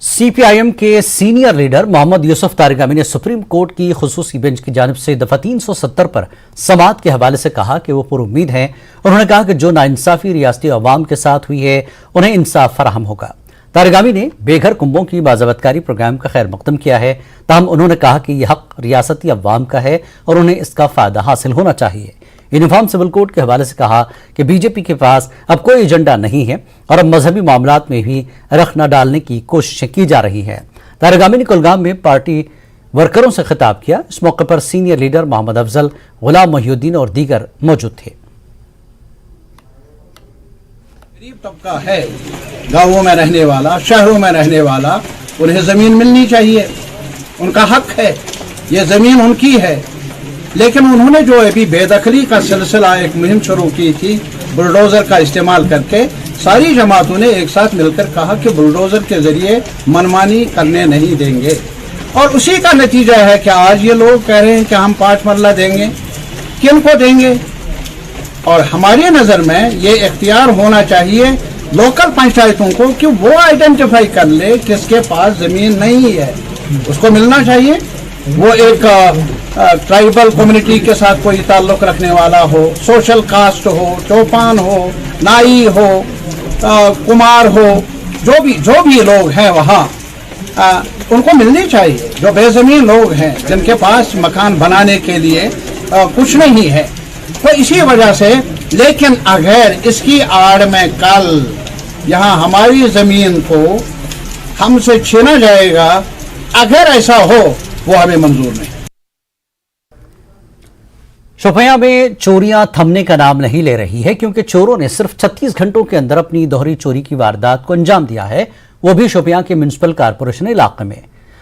CPIM के senior leader Mohammad Yusuf Tarigami ने supreme court की खुसूसी बेंच की जानिब से दफा 370 पर समाअत के हवाले से कहा कि वो पुरुम्मीद हैं। उन्होंने कहा कि जो नाइंसाफी रियासती अवाम के साथ हुई है उन्हें इंसाफ फराहम होगा। तारिगामी ने बेघर कुंबों की बाज़ाबतकारी प्रोग्राम का खैर मकदम किया है, ताहम उन्होंने कहा कि यह हक रियासती अवाम का है और उन्हें इसका फ़ायदा हासिल होना चाहिए। यूनिफॉर्म सिविल कोड के हवाले से कहा कि बीजेपी के पास अब कोई एजेंडा नहीं है और अब मजहबी मामलात में भी रख न डालने की कोशिशें की जा रही हैं। तारिगामी ने कुलगाम में पार्टी वर्करों से खिताब किया। इस मौके पर सीनियर लीडर मोहम्मद अफजल, गुलाम मोहिउद्दीन और दीगर मौजूद थे। गरीब तबका है, गांवों में रहने वाला, शहरों में रहने वाला, उन्हें ज़मीन मिलनी चाहिए, उनका हक है, ये ज़मीन उनकी है। लेकिन उन्होंने जो अभी बेदखली का सिलसिला एक मुहिम शुरू की थी बुलडोज़र का इस्तेमाल करके, सारी जमातों ने एक साथ मिलकर कहा कि बुलडोज़र के ज़रिए मनमानी करने नहीं देंगे। और उसी का नतीजा है कि आज ये लोग कह रहे हैं कि हम 5 मरला देंगे। किन को देंगे? और हमारी नज़र में ये इख्तियार होना चाहिए लोकल पंचायतों को कि वो आइडेंटिफाई कर ले किसके पास ज़मीन नहीं है, उसको मिलना चाहिए। वो एक ट्राइबल कम्युनिटी के साथ कोई ताल्लुक़ रखने वाला हो, सोशल कास्ट हो, चौपान हो, नाई हो, कुमार हो, जो भी लोग हैं वहाँ उनको मिलनी चाहिए। जो बेज़मीन लोग हैं जिनके पास मकान बनाने के लिए कुछ नहीं है, तो इसी वजह से। लेकिन अगर इसकी आड़ में कल यहाँ हमारी ज़मीन को हमसे छीना जाएगा, अगर ऐसा हो, वो हमें मंजूर नहीं। शोपियां में चोरियां थमने का नाम नहीं ले रही है, क्योंकि चोरों ने सिर्फ 36 घंटों के अंदर अपनी दोहरी चोरी की वारदात को अंजाम दिया है, वो भी शोपियां के म्युनिसिपल कारपोरेशन इलाके में।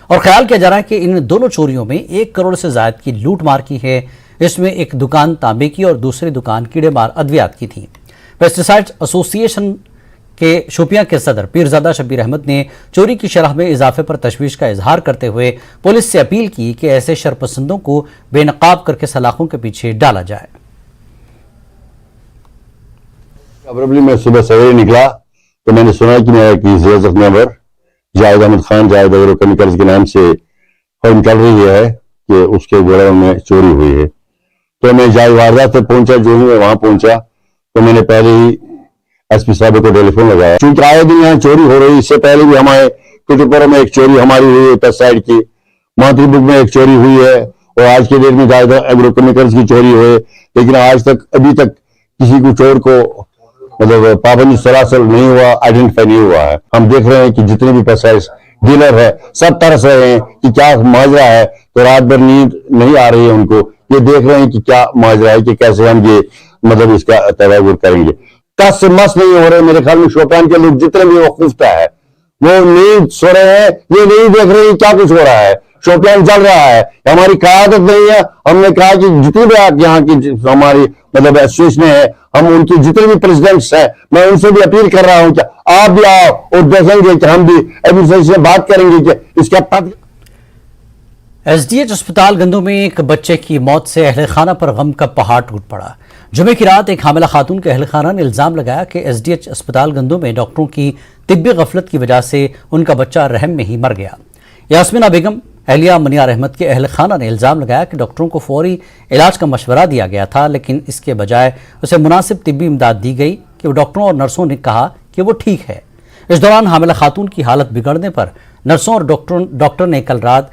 और ख्याल किया जा रहा है कि इन दोनों चोरियों में 1 करोड़ से ज्यादा की लूट मार की है। इसमें एक दुकान तांबे की और दूसरी दुकान कीड़े मार अद्वियात की थी। पेस्टिसाइड एसोसिएशन के शोपियां के सदर पीरजादा शब्बीर अहमद ने चोरी की शरह में इजाफे पर तशवीश का इजहार करते हुए पुलिस से अपील की कि ऐसे शरपसंदों को बेनकाब करके सलाखों के पीछे डाला जाए। अब्रबली में सुबह सवेरे निकला तो मैंने सुना कि मेरा की मेंबर जावेद अहमद खान जावेद एग्रोकेमिकल्स के नाम से फर्म चल रही है कि उसके गोडाउन में चोरी हुई है। तो मैं जाए वारदात पे पहुंचा, जो ही मैं वहां पहुंचा तो मैंने पहले ही एसपी साहब को टेलीफोन लगाया। चूंकि आए दिन यहाँ चोरी हो रही, इससे पहले भी हमारे कुतुबपुर में एक चोरी हमारी हुई है पेस्टिसाइड की, मातृबुक में एक चोरी हुई है और आज के डेट में जायद एग्रोकेमिकल्स की चोरी हुई। लेकिन आज तक अभी तक किसी को चोर को मतलब पाबंदी सरासर नहीं हुआ, आइडेंटिफाई नहीं हुआ है। हम देख रहे हैं कि जितने भी पेस्टिसाइड डीलर है सब तरस रहे हैं कि क्या माजरा है, तो रात भर नींद नहीं आ रही है उनको। ये देख रहे हैं कि क्या माजरा है, कि कैसे हम ये मतलब इसका तदावुर करेंगे। कस मस नहीं हो रहे। मेरे ख्याल में शोपियां के लोग जितने भी वकूफता है वो नींद सो रहे हैं, ये नहीं देख रहे क्या कुछ हो रहा है। शोपियां जल रहा है, हमारी क़यादत नहीं है। हमने कहा कि जितनी भी यहाँ की हमारी मतलब एसोसिएशन है, हम उनकी जितने भी प्रेसिडेंट्स हैं, मैं उनसे भी अपील कर रहा हूं कि आप भी आओ और देखेंगे कि हम भी एडमिनिस्ट्रेशन से बात करेंगे कि इसका पद। एसडीएच अस्पताल गंदों में एक बच्चे की मौत से अहले खाना पर गम का पहाड़ टूट पड़ा। जुमे की रात एक हामिला खातून के अहले खाना ने इल्जाम लगाया कि एसडीएच अस्पताल गंदों में डॉक्टरों की तिब्बी गफलत की वजह से उनका बच्चा रहम में ही मर गया। यास्मीना बेगम अहलिया मनियार अहमद के अहले खाना ने इल्जाम लगाया कि डॉक्टरों को फौरी इलाज का मशवरा दिया गया था, लेकिन इसके बजाय उसे मुनासिब तिब्बी इमदाद दी गई कि वो डॉक्टरों और नर्सों ने कहा कि वो ठीक है। इस दौरान हामिला खातून की हालत बिगड़ने पर नर्सों और डॉक्टर ने कल रात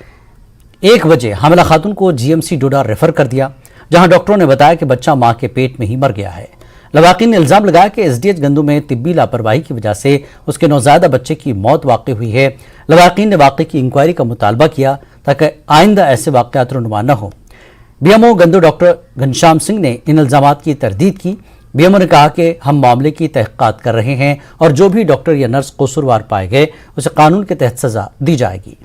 1 बजे हामिला खातून को जीएमसी डोडा रेफर कर दिया, जहां डॉक्टरों ने बताया कि बच्चा मां के पेट में ही मर गया है। लवाकिन ने इल्जाम लगाया कि एसडीएच गंदों में तिब्बी लापरवाही की वजह से उसके नौज़ायदा बच्चे की मौत वाक़ई हुई है। लवाकिन ने वाक़ई की इंक्वायरी का मुतालबा किया ताकि आइंदा ऐसे वाक़यात रुनुमा न हो। बीएमओ गंदो डॉक्टर घनश्याम सिंह ने इन इल्जामात की तरदीद की। बीएमओ ने कहा कि हम मामले की तहक़ीक़ात कर रहे हैं और जो भी डॉक्टर या नर्स कसूरवार पाए गए उसे कानून के तहत सजा दी जाएगी।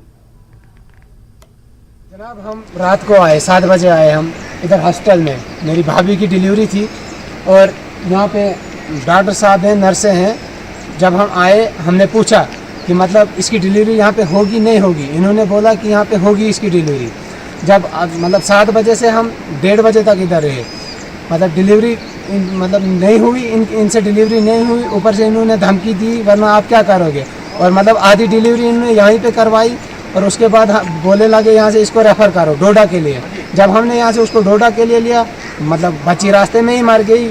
जनाब, हम रात को आए, 7 बजे आए हम इधर हॉस्टल में। मेरी भाभी की डिलीवरी थी और यहाँ पे डॉक्टर साहब हैं, नर्सें हैं। जब हम आए हमने पूछा कि मतलब इसकी डिलीवरी यहाँ पे होगी नहीं होगी। इन्होंने बोला कि यहाँ पे होगी इसकी डिलीवरी। जब मतलब 7 बजे से हम 1:30 बजे तक इधर रहे, मतलब डिलीवरी मतलब नहीं हुई, इनसे डिलीवरी नहीं हुई। ऊपर से इन्होंने धमकी दी, वरना आप क्या करोगे। और मतलब आधी डिलीवरी इन्होंने यहीं पे करवाई और उसके बाद बोले लगे यहाँ से इसको रेफ़र करो डोडा के लिए। जब हमने यहाँ से उसको डोडा के लिए लिया, मतलब बच्ची रास्ते में ही मर गई,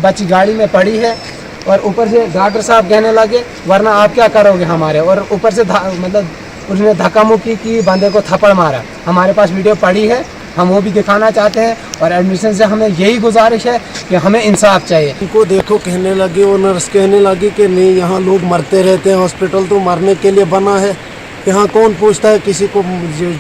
बच्ची गाड़ी में पड़ी है। और ऊपर से डॉक्टर साहब कहने लगे वरना आप क्या करोगे हमारे, और ऊपर से मतलब उसने धक्का मुक्की की, बंदे को थप्पड़ मारा। हमारे पास वीडियो पड़ी है, हम वो भी दिखाना चाहते हैं। और एडमिशन से हमें यही गुजारिश है कि हमें इंसाफ चाहिए। उनको देखो कहने लगे, वो नर्स कहने लगी कि नहीं यहाँ लोग मरते रहते हैं, हॉस्पिटल तो मरने के लिए बना है, यहाँ कौन पूछता है किसी को।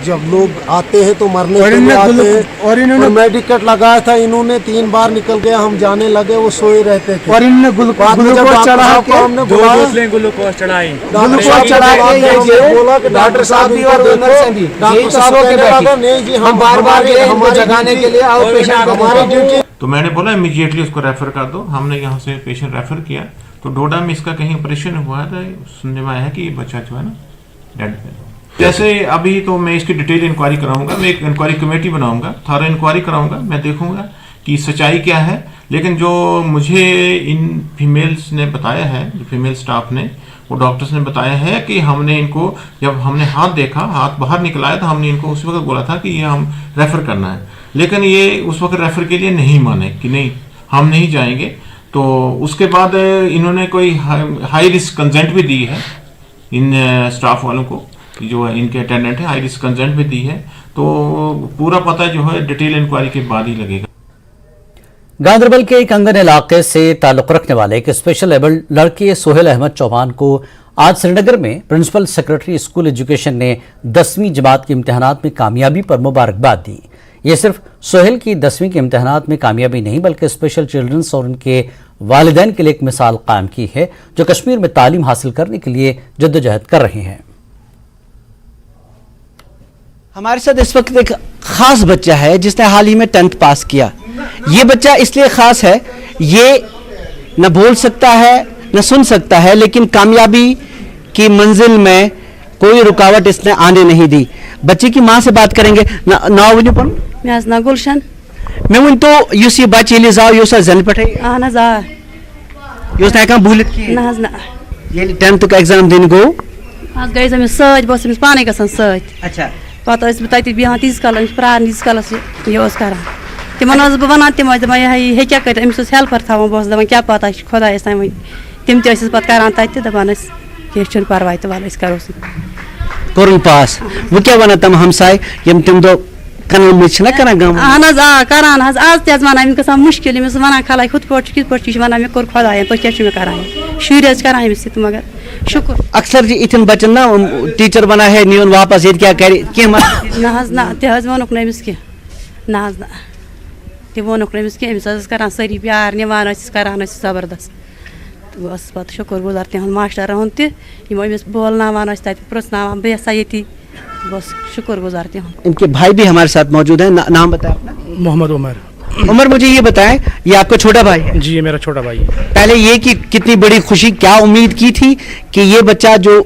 जब लोग आते हैं तो मरने के लिए आते हैं। और इन्होंने मेडिकेट लगाया था, इन्होंने 3 बार निकल गया, हम जाने लगे, वो सोए रहते थे। और इन्होंने ग्लूकोज चढ़ा के हमने बुलाया, ग्लूकोज चढ़ा के बोला कि डॉक्टर साहब भी और नर्स भी डॉक्टर साहब कहने लगा नहीं जी हम बार-बार गए इनको जगाने के लिए, और पेशेंट को हमारी ड्यूटी। तो मैंने बोला इमीडिएटली उसको रेफर कर दो। हमने यहाँ से पेशेंट रेफर किया तो डोडा में इसका कहीं ऑपरेशन हुआ था, सुनने में आया है कि ये बच्चा जो है ना डेड है। जैसे अभी तो मैं इसकी डिटेल इंक्वायरी कराऊंगा, मैं एक इंक्वायरी कमेटी बनाऊंगा, थॉरो इंक्वायरी कराऊंगा, मैं देखूंगा कि सच्चाई क्या है। लेकिन जो मुझे इन फीमेल्स ने बताया है, जो फीमेल स्टाफ ने, वो डॉक्टर्स ने बताया है कि हमने इनको, जब हमने हाथ देखा, हाथ बाहर निकलाया तो हमने इनको उस वक्त बोला था कि ये हम रेफर करना है, लेकिन ये उस वक्त रेफर के लिए नहीं माने कि नहीं हम नहीं जाएंगे। तो उसके बाद इन्होंने कोई हाई रिस्क कंसेंट भी दी है इन स्टाफ वालों को, जो इनके अटेंडेंट है, हाई रिस्क कंसेंट भी दी है। तो पूरा पता जो है डिटेल इंक्वायरी के बाद ही लगेगा। गांधरबल के कंगन इलाके से ताल्लुक रखने वाले एक स्पेशल एबल्ड लड़के सोहेल अहमद चौहान को आज श्रीनगर में प्रिंसिपल सेक्रेटरी स्कूल एजुकेशन ने 10वीं जमात के इम्तिहानात में कामयाबी पर मुबारकबाद दी। ये सिर्फ सोहेल की 10वीं के इम्तिहानात में कामयाबी नहीं बल्कि स्पेशल चिल्ड्रंस और उनके वालिदैन के लिए एक मिसाल कायम की है, जो कश्मीर में तालीम हासिल करने के लिए जद्दोजहद कर रहे हैं। हमारे साथ इस वक्त एक खास बच्चा है जिसने हाल ही में 10th पास किया। ये बच्चा इसलिए खास है, ये न बोल सकता है न सुन सकता है, लेकिन कामयाबी की मंजिल में कोई रुकावट इसने आने नहीं दी। बच्चे की माँ से बात करेंगे। नाव वन पन मैं ना गुलशन मैं वन तो युस ये बच्चे ये जाओ युस जन पे अहन आ युस ना भूलित ना ना ये 10th का एग्जाम दिन गो आज गई अमिस सत बस अमिस पाने गसन सत अच्छा पत तत बिहान तीस कल प्रान तीस कलस ये कर तिमन बह वन तम हे क्या कर अमिस हेल्पर थवान बस दपान क्या पता खुदायस तान तम तस पत करान तत दपान कह परवाह तो वाल करो कोरुन पास वो क्या वन तम हमसाय यम तम दो कनल में छना करा गम अहन आ करान आज तज वन अमिस गसान मुश्किल अमिस वन खल खुद पे कित पे वन मे कोर खुदायन तो क्या करान शुर करान अमिस मगर शुक्र अक्सर जी इतन बच्चन ना टीचर बना है न्यून वापस ये क्या करे के ना तज वोनुक नमिस कह ना तम वोनुक नमिस कह अमिस करान सारी प्यार निवान करान जबरदस्त बस पत शुक्र गुजार तिहन मास्टरन तमिस बोलनावान तत पृछनावान बह सा ये बस शुक्र गुजार तिहन। इनके भाई भी हमारे साथ मौजूद हैं। नाम बताएं अपना। मोहम्मद उमर। उमर, मुझे ये बताएं, ये आपका छोटा भाई है? जी ये मेरा छोटा भाई है। पहले ये कि कितनी बड़ी खुशी, क्या उम्मीद की थी कि ये बच्चा जो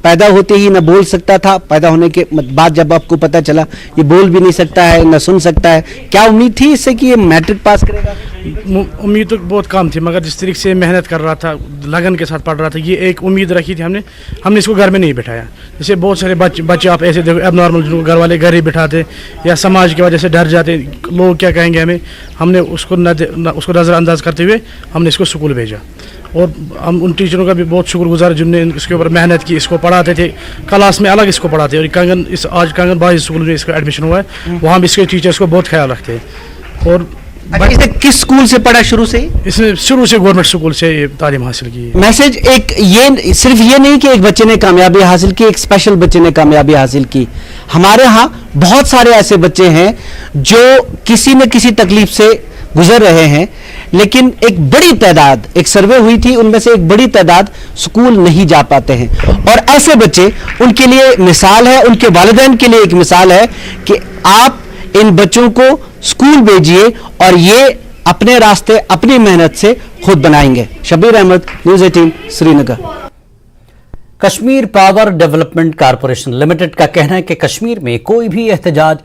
पैदा होते ही न बोल सकता था, पैदा होने के बाद जब आपको पता चला ये बोल भी नहीं सकता है न सुन सकता है, क्या उम्मीद थी इससे कि ये मैट्रिक पास करेगा? उम्मीद तो बहुत कम थी, मगर जिस तरीके से मेहनत कर रहा था, लगन के साथ पढ़ रहा था, ये एक उम्मीद रखी थी हमने इसको घर में नहीं बिठाया। जैसे बहुत सारे बच्चे आप ऐसे देखो एबनॉर्मल, जिनको घर वाले घर ही बिठाते या समाज की वजह से डर जाते, लोग क्या कहेंगे हमें, हमने उसको नज़रअंदाज करते हुए हमने इसको स्कूल भेजा। और हम उन टीचरों का भी बहुत शुक्रगुजार जिनने इसके ऊपर मेहनत की, इसको पढ़ाते थे, क्लास में अलग इसको पढ़ाते। और आज कंगन बॉयज स्कूल में इसका एडमिशन हुआ है, वहाँ भी इसके टीचर्स को बहुत ख्याल रखते हैं। और इसने किस स्कूल से पढ़ा शुरू से? इसने शुरू से गवर्नमेंट स्कूल से तालीम हासिल की। मैसेज एक ये सिर्फ ये नहीं कि एक बच्चे ने कामयाबी हासिल की, एक स्पेशल बच्चे ने कामयाबी हासिल की। हमारे यहाँ बहुत सारे ऐसे बच्चे हैं जो किसी न किसी तकलीफ से गुजर रहे हैं, लेकिन एक बड़ी तादाद, एक सर्वे हुई थी, उनमें से एक बड़ी तादाद स्कूल नहीं जा पाते हैं। और ऐसे बच्चे, उनके लिए मिसाल है, उनके वालिदैन के लिए एक मिसाल है कि आप इन बच्चों को स्कूल भेजिए और ये अपने रास्ते अपनी मेहनत से खुद बनाएंगे। शबीर अहमद, न्यूज़ 18, श्रीनगर। कश्मीर पावर डेवलपमेंट कारपोरेशन लिमिटेड का कहना है कि कश्मीर में कोई भी एहतजाज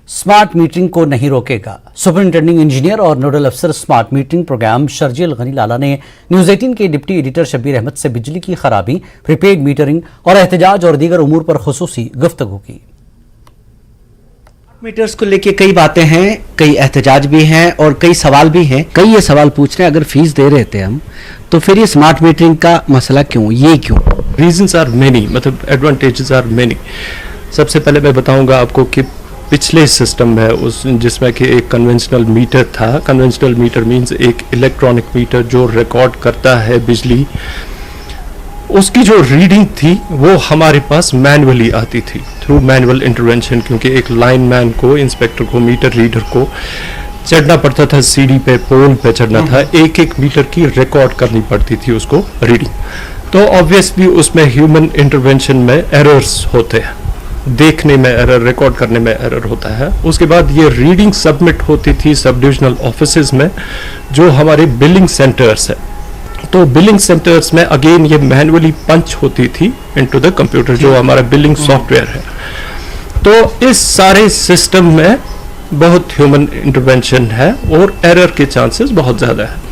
स्मार्ट मीटरिंग को नहीं रोकेगा। सुपरिंटेंडिंग इंजीनियर और नोडल अफसर smart metering programme Sharjeel Ghani Lala ने न्यूज़ 18 के डिप्टी एडिटर शब्बीर अहमद से बिजली की खराबी, प्रीपेड मीटरिंग और एहतजाज और दीगर उमूर पर खुसूसी गुफ्तगू की। मीटर्स को लेके कई बातें हैं, कई एहतजाज भी हैं और कई सवाल भी हैं। कई ये सवाल पूछ रहे हैं, अगर फीस दे रहे थे हम तो फिर ये स्मार्ट मीटरिंग का मसला क्यों, ये क्यों? रीजंस आर मेनी, मतलब एडवांटेजेस आर मेनी। सबसे पहले मैं बताऊंगा आपको कि पिछले सिस्टम है उस जिसमें कि एक कन्वेंशनल मीटर था। कन्वेंशनल मीटर मींस एक इलेक्ट्रॉनिक मीटर जो रिकॉर्ड करता है बिजली, उसकी जो रीडिंग थी वो हमारे पास मैनुअली आती थी थ्रू मैनुअल इंटरवेंशन, क्योंकि एक लाइनमैन को, इंस्पेक्टर को, मीटर रीडर को चढ़ना पड़ता था, सीढ़ी पे, पोल पे चढ़ना था, एक एक मीटर की रिकॉर्ड करनी पड़ती थी उसको रीडिंग। तो ऑब्वियसली उसमें ह्यूमन इंटरवेंशन में एरर्स होते हैं, देखने में एरर, रिकॉर्ड करने में एरर होता है। उसके बाद ये रीडिंग सबमिट होती थी सब डिविजनल ऑफिसेज में जो हमारे बिलिंग सेंटर्स है। तो बिलिंग सेंटर्स में अगेन ये मैनुअली पंच होती थी इनटू द कंप्यूटर, जो हमारा बिलिंग सॉफ्टवेयर है। तो इस सारे सिस्टम में बहुत ह्यूमन इंटरवेंशन है और एरर के चांसेस बहुत ज़्यादा है।